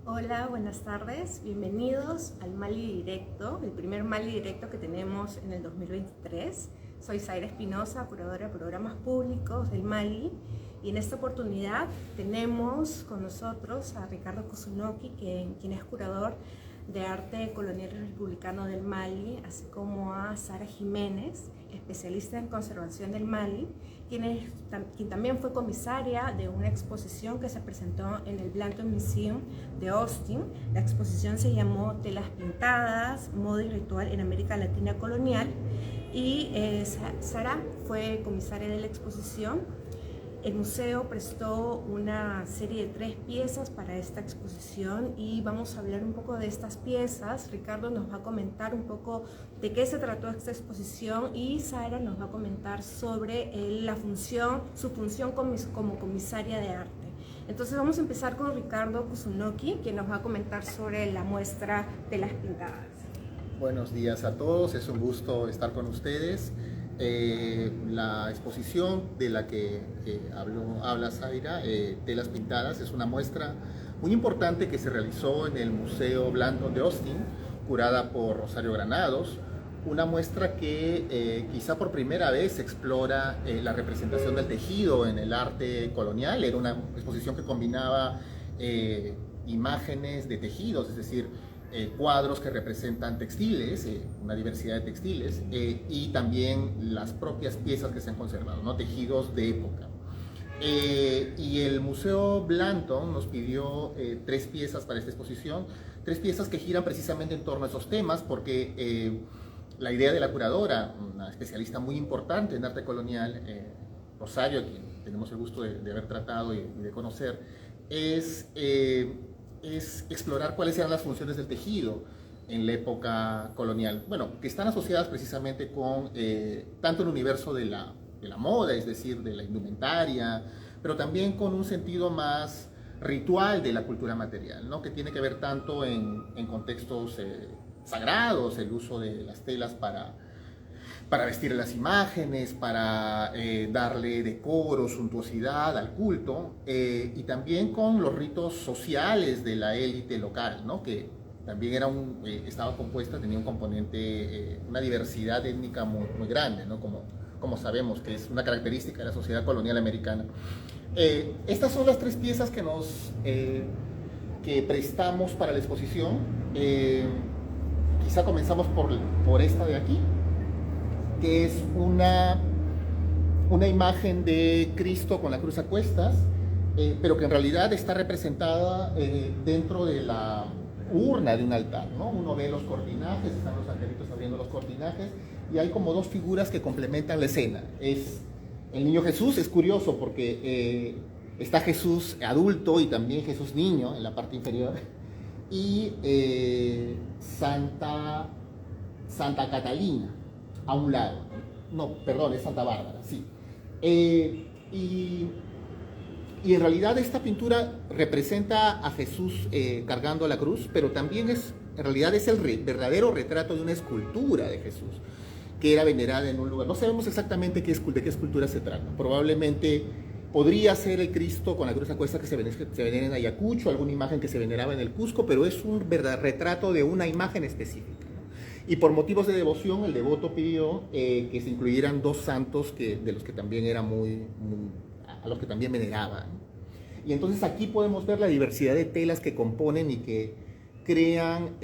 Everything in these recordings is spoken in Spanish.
Hola, buenas tardes. Bienvenidos al Mali Directo, el primer Mali Directo que tenemos en el 2023. Soy Zaira Espinosa, curadora de programas públicos del Mali, y en esta oportunidad tenemos con nosotros a Ricardo Kusunoki, quien es curador de arte colonial y republicano del Mali, así como a Sara Jiménez, especialista en conservación del Mali, quien también fue comisaria de una exposición que se presentó en el Blanton Museum de Austin. La exposición se llamó Telas pintadas, moda y ritual en América Latina colonial, y Sara fue comisaria de la exposición. El museo prestó una serie de 3 piezas para esta exposición y vamos a hablar un poco de estas piezas. Ricardo nos va a comentar un poco de qué se trató esta exposición y Sara nos va a comentar sobre su función como comisaria de arte. Entonces vamos a empezar con Ricardo Kusunoki, quien nos va a comentar sobre la muestra de las pintadas. Buenos días a todos, es un gusto estar con ustedes. La exposición de la que habla Zaira, Telas Pintadas, es una muestra muy importante que se realizó en el Museo Blanton de Austin, curada por Rosario Granados. Una muestra que quizá por primera vez explora la representación del tejido en el arte colonial. Era una exposición que combinaba imágenes de tejidos, es decir, cuadros que representan textiles, una diversidad de textiles, y también las propias piezas que se han conservado, ¿no? Tejidos de época. Y el Museo Blanton nos pidió 3 piezas para esta exposición, 3 piezas que giran precisamente en torno a esos temas, porque la idea de la curadora, una especialista muy importante en arte colonial, Rosario, a quien tenemos el gusto de haber tratado y de conocer, es explorar cuáles eran las funciones del tejido en la época colonial, bueno, que están asociadas precisamente con tanto el universo de la moda, es decir, de la indumentaria, pero también con un sentido más ritual de la cultura material, ¿no? Que tiene que ver tanto en contextos sagrados, el uso de las telas para vestir las imágenes, para darle decoro, suntuosidad al culto, y también con los ritos sociales de la élite local, ¿no? Que también estaba compuesta, tenía un componente, una diversidad étnica muy grande, ¿no? Como sabemos, que es una característica de la sociedad colonial americana. Estas son las 3 piezas que prestamos para la exposición. Quizá comenzamos por esta de aquí, que es una imagen de Cristo con la cruz a cuestas, pero que en realidad está representada dentro de la urna de un altar, ¿no? Uno ve los cortinajes, están los angelitos abriendo los cortinajes, y hay como 2 figuras que complementan la escena. Es el niño Jesús. Es curioso porque está Jesús adulto y también Jesús niño en la parte inferior, y Santa Catalina a un lado. No, perdón, es Santa Bárbara, sí. Y en realidad esta pintura representa a Jesús cargando la cruz, pero también en realidad es el verdadero retrato de una escultura de Jesús, que era venerada en un lugar. No sabemos exactamente de qué escultura se trata. Probablemente podría ser el Cristo con la cruz a cuestas que se venera en Ayacucho, alguna imagen que se veneraba en el Cusco, pero es un verdadero retrato de una imagen específica. Y por motivos de devoción, el devoto pidió que se incluyeran 2 santos de los que también era a los que también veneraban. Y entonces aquí podemos ver la diversidad de telas que componen y que crean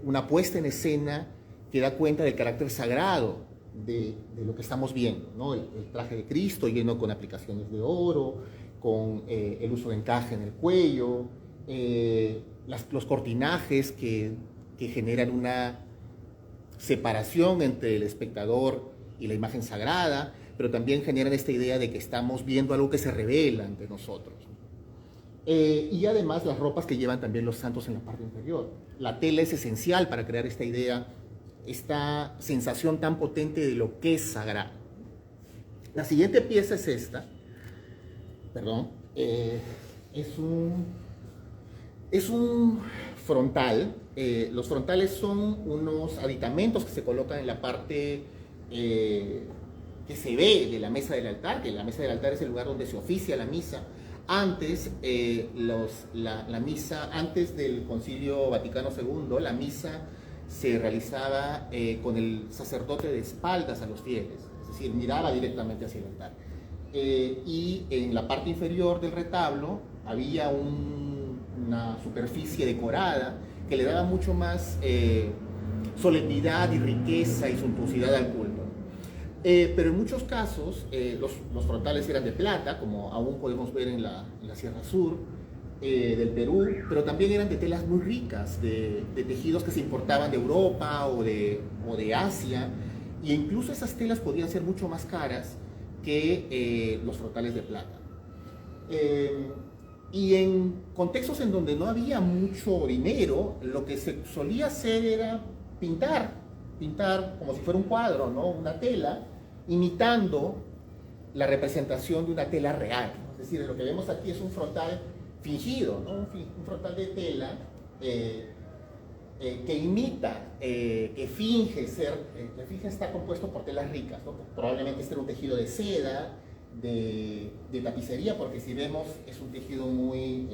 una puesta en escena que da cuenta del carácter sagrado de lo que estamos viendo, ¿no? El traje de Cristo lleno con aplicaciones de oro, con el uso de encaje en el cuello, los cortinajes que generan una separación entre el espectador y la imagen sagrada, pero también generan esta idea de que estamos viendo algo que se revela ante nosotros. Y además las ropas que llevan también los santos en la parte inferior. La tela es esencial para crear esta idea, esta sensación tan potente de lo que es sagrado. La siguiente pieza es esta, es un frontal. Los frontales son unos aditamentos que se colocan en la parte que se ve de la mesa del altar, que la mesa del altar es el lugar donde se oficia la misa. Antes, la misa, antes del Concilio Vaticano II, la misa se realizaba con el sacerdote de espaldas a los fieles, es decir, miraba directamente hacia el altar. Y en la parte inferior del retablo había una superficie decorada que le daba mucho más solemnidad y riqueza y suntuosidad al culto. Pero en muchos casos los frontales eran de plata, como aún podemos ver en la Sierra Sur del Perú, pero también eran de telas muy ricas, de tejidos que se importaban de Europa o de Asia, e incluso esas telas podían ser mucho más caras que los frontales de plata. Y en contextos en donde no había mucho dinero, lo que se solía hacer era pintar como si fuera un cuadro, ¿no? Una tela, imitando la representación de una tela real. Es decir, lo que vemos aquí es un frontal fingido, ¿no? Un frontal de tela que imita, que finge estar compuesto por telas ricas, ¿no? Probablemente este era un tejido de seda, de tapicería, porque si vemos es un tejido muy...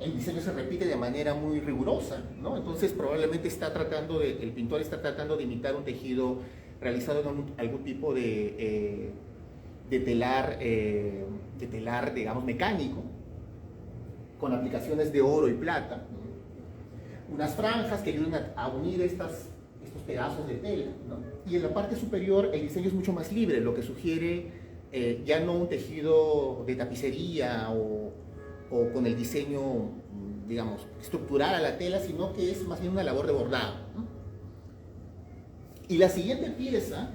el diseño se repite de manera muy rigurosa, ¿no? Entonces probablemente el pintor está tratando de imitar un tejido realizado en algún tipo de telar, digamos, mecánico, con aplicaciones de oro y plata, ¿no? Unas franjas que ayudan a unir estos pedazos de tela, ¿no? Y en la parte superior el diseño es mucho más libre, lo que sugiere ya no un tejido de tapicería o con el diseño, digamos, estructural a la tela, sino que es más bien una labor de bordado, ¿no? Y la siguiente pieza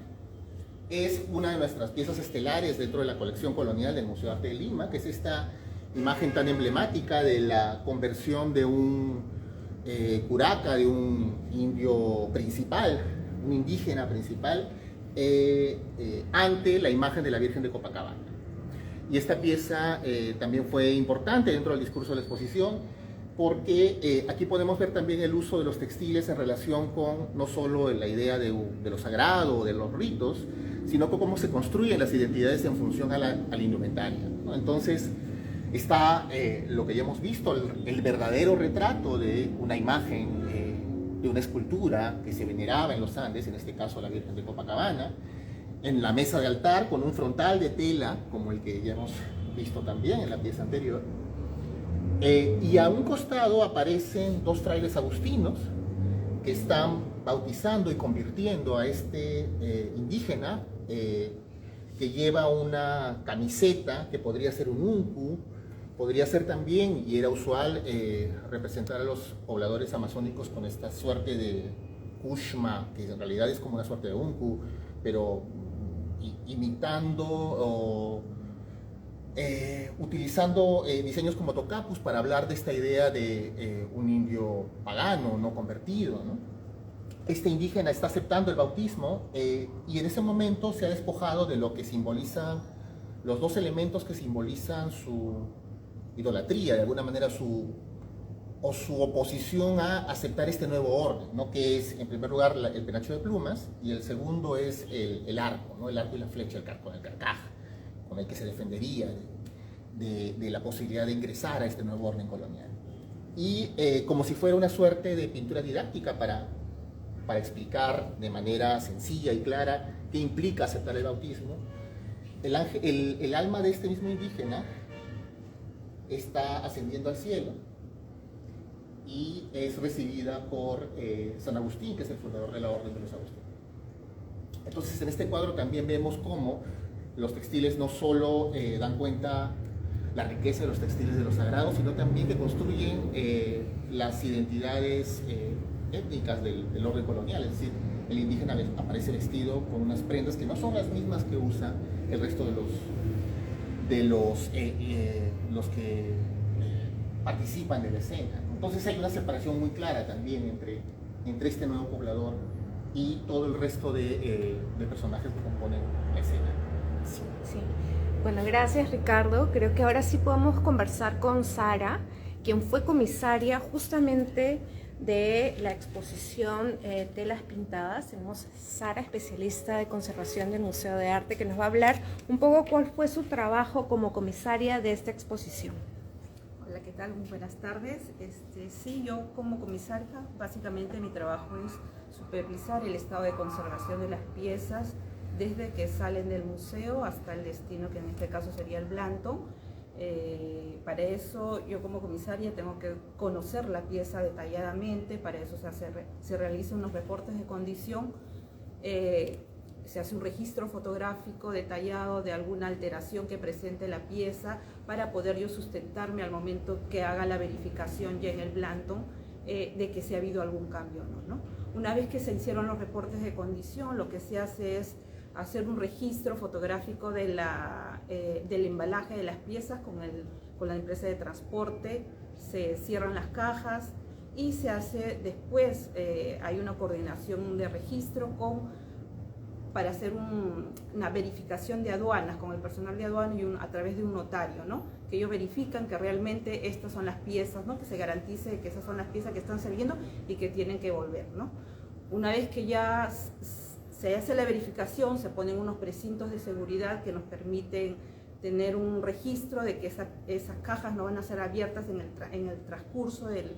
es una de nuestras piezas estelares dentro de la colección colonial del Museo de Arte de Lima, que es esta imagen tan emblemática de la conversión de un curaca, de un indio principal, un indígena principal, ante la imagen de la Virgen de Copacabana. Y esta pieza también fue importante dentro del discurso de la exposición, porque aquí podemos ver también el uso de los textiles en relación con no solo la idea de lo sagrado, de los ritos, sino con cómo se construyen las identidades en función a la indumentaria, ¿no? Entonces está lo que ya hemos visto, el verdadero retrato de una imagen, de una escultura que se veneraba en los Andes, en este caso la Virgen de Copacabana, en la mesa de altar con un frontal de tela, como el que ya hemos visto también en la pieza anterior. Y a un costado aparecen dos frailes agustinos que están bautizando y convirtiendo a este indígena que lleva una camiseta que podría ser un uncu, podría ser también, y era usual, representar a los pobladores amazónicos con esta suerte de kushma, que en realidad es como una suerte de uncu, pero imitando o utilizando diseños como tocapus para hablar de esta idea de un indio pagano, no convertido, ¿no? Este indígena está aceptando el bautismo y en ese momento se ha despojado de lo que simbolizan los dos elementos que simbolizan su idolatría, de alguna manera su oposición a aceptar este nuevo orden, ¿no? Que es, en primer lugar, el penacho de plumas, y el segundo es el arco, ¿no? El arco y la flecha, con el carcaj, con el que se defendería de la posibilidad de ingresar a este nuevo orden colonial. Y como si fuera una suerte de pintura didáctica para explicar de manera sencilla y clara qué implica aceptar el bautismo, el alma de este mismo indígena está ascendiendo al cielo y es recibida por San Agustín, que es el fundador de la Orden de los Agustinos. Entonces, en este cuadro también vemos cómo los textiles no solo dan cuenta la riqueza de los textiles de los sagrados, sino también que construyen las identidades étnicas del orden colonial. Es decir, el indígena aparece vestido con unas prendas que no son las mismas que usa el resto de los que participan de la escena. Entonces hay una separación muy clara también entre este nuevo poblador y todo el resto de personajes que componen la escena. Sí, sí. Bueno, gracias Ricardo. Creo que ahora sí podemos conversar con Sara, quien fue comisaria justamente de la exposición Telas Pintadas. Tenemos a Sara, especialista de conservación del Museo de Arte, que nos va a hablar un poco cuál fue su trabajo como comisaria de esta exposición. Hola, ¿qué tal? Muy buenas tardes. Sí, yo como comisaria, básicamente mi trabajo es supervisar el estado de conservación de las piezas desde que salen del museo hasta el destino, que en este caso sería el Blanton. Para eso yo como comisaria tengo que conocer la pieza detalladamente, para eso se realizan unos reportes de condición, se hace un registro fotográfico detallado de alguna alteración que presente la pieza para poder yo sustentarme al momento que haga la verificación ya en el Blanton de que si ha habido algún cambio o no, ¿no? Una vez que se hicieron los reportes de condición, lo que se hace es hacer un registro fotográfico del embalaje de las piezas con la empresa de transporte, se cierran las cajas y se hace después, hay una coordinación de registro para hacer una verificación de aduanas con el personal de aduanas y a través de un notario, ¿no? Que ellos verifican que realmente estas son las piezas, ¿no? Que se garantice que esas son las piezas que están saliendo y que tienen que volver, ¿no? Una vez que ya se hace la verificación, se ponen unos precintos de seguridad que nos permiten tener un registro de que esas cajas no van a ser abiertas en el transcurso del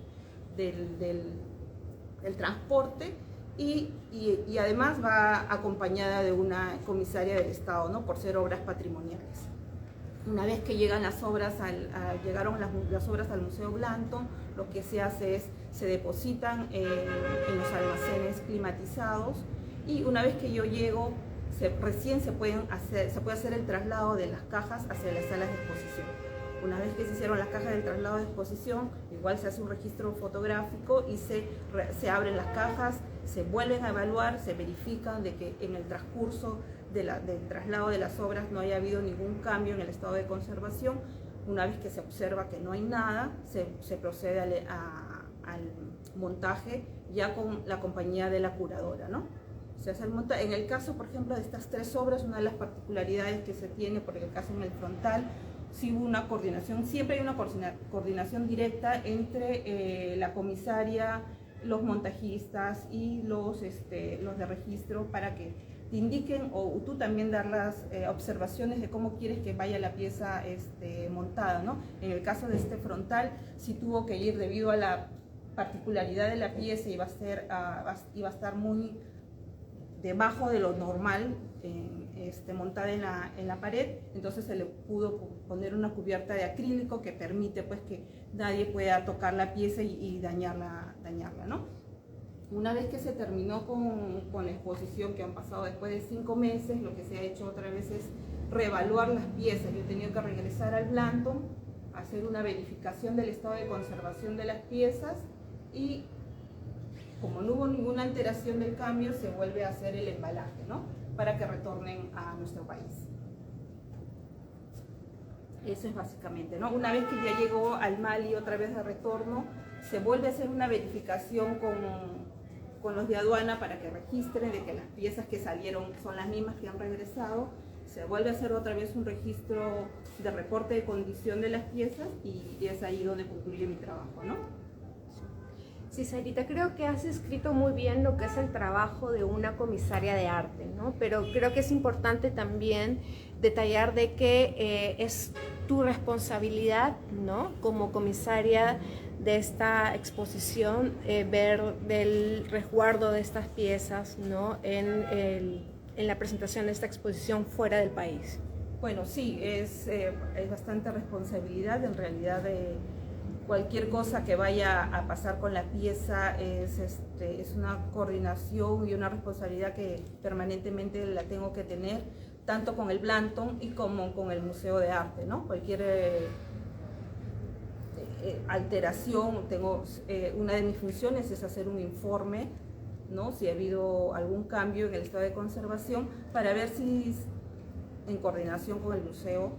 transporte y además va acompañada de una comisaria del Estado, ¿no? Por ser obras patrimoniales. Una vez que llegan las obras llegaron las obras al Museo Blanton, lo que se hace es se depositan en los almacenes climatizados. Y una vez que yo llego, recién se puede hacer el traslado de las cajas hacia las salas de exposición. Una vez que se hicieron las cajas del traslado de exposición, igual se hace un registro fotográfico y se abren las cajas, se vuelven a evaluar, se verifican de que en el transcurso del traslado de las obras no haya habido ningún cambio en el estado de conservación. Una vez que se observa que no hay nada, se procede al montaje ya con la compañía de la curadora, ¿no? Se hace el montaje. En el caso, por ejemplo, de estas tres obras, una de las particularidades que se tiene, por el caso en el frontal, sí hubo una coordinación, siempre hay una coordinación directa entre la comisaria, los montajistas y los de registro para que te indiquen o tú también dar las observaciones de cómo quieres que vaya la pieza montada, ¿no? En el caso de este frontal, sí tuvo que ir debido a la particularidad de la pieza, iba a estar muy debajo de lo normal, montada en la pared, entonces se le pudo poner una cubierta de acrílico que permite pues que nadie pueda tocar la pieza y dañarla, ¿no? Una vez que se terminó con la exposición, que han pasado después de 5 meses, lo que se ha hecho otra vez es reevaluar las piezas. Yo he tenido que regresar al Blanton, hacer una verificación del estado de conservación de las piezas y como no hubo ninguna alteración del cambio, se vuelve a hacer el embalaje, ¿no? Para que retornen a nuestro país. Eso es básicamente, ¿no? Una vez que ya llegó al Mali otra vez de retorno, se vuelve a hacer una verificación con los de aduana para que registren de que las piezas que salieron son las mismas que han regresado. Se vuelve a hacer otra vez un registro de reporte de condición de las piezas y es ahí donde concluye mi trabajo, ¿no? Sí, Sarita, creo que has escrito muy bien lo que es el trabajo de una comisaria de arte, ¿no? Pero creo que es importante también detallar de que es tu responsabilidad, ¿no? Como comisaria de esta exposición, ver del resguardo de estas piezas, ¿no? En la presentación de esta exposición fuera del país. Bueno, sí, es bastante responsabilidad en realidad de cualquier cosa que vaya a pasar con la pieza es una coordinación y una responsabilidad que permanentemente la tengo que tener, tanto con el Blanton y como con el Museo de Arte, ¿no? Cualquier alteración, una de mis funciones es hacer un informe, ¿no? Si ha habido algún cambio en el estado de conservación, para ver si en coordinación con el museo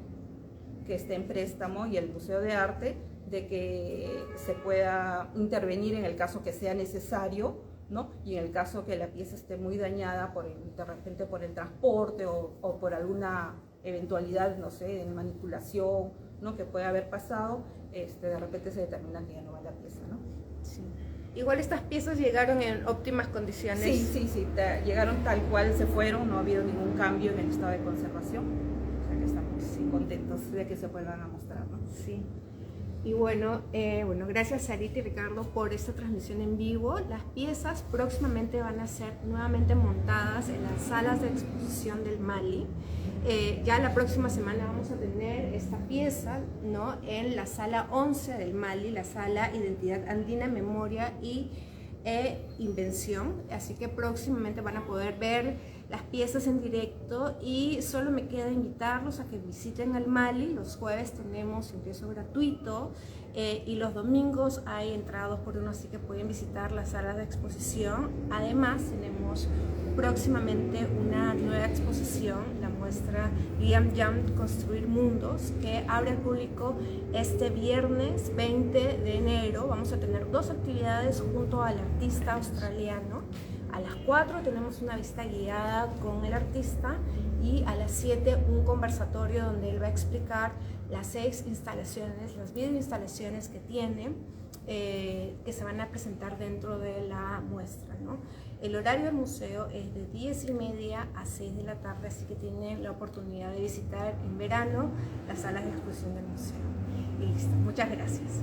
que esté en préstamo y el Museo de Arte, de que se pueda intervenir en el caso que sea necesario, ¿no? Y en el caso que la pieza esté muy dañada de repente por el transporte o por alguna eventualidad, no sé, de manipulación, ¿no? Que puede haber pasado, de repente se determina que ya no va la pieza, ¿no? Sí. Igual estas piezas llegaron en óptimas condiciones. Sí, llegaron tal cual se fueron, no ha habido ningún cambio en el estado de conservación. O sea que estamos contentos de que se vuelvan a mostrar, ¿no? Sí. Y bueno, gracias Sarita y Ricardo por esta transmisión en vivo. Las piezas próximamente van a ser nuevamente montadas en las salas de exposición del Mali. Ya la próxima semana vamos a tener esta pieza, ¿no?, en la sala 11 del Mali, la sala Identidad Andina, Memoria y Invención. Así que próximamente van a poder ver las piezas en directo y solo me queda invitarlos a que visiten al Mali. Los jueves tenemos ingreso gratuito y los domingos hay entrada 2 por 1, así que pueden visitar las salas de exposición. Además tenemos próximamente una nueva exposición, la muestra Liam Jam Construir Mundos, que abre al público este viernes 20 de enero. Vamos a tener 2 actividades junto al artista australiano. A las 4 tenemos una visita guiada con el artista y a las 7 un conversatorio donde él va a explicar las 6 instalaciones, las videoinstalaciones que tiene, que se van a presentar dentro de la muestra, ¿no? El horario del museo es de 10:30 a 6 de la tarde, así que tienen la oportunidad de visitar en verano las salas de exposición del museo. Y listo, muchas gracias.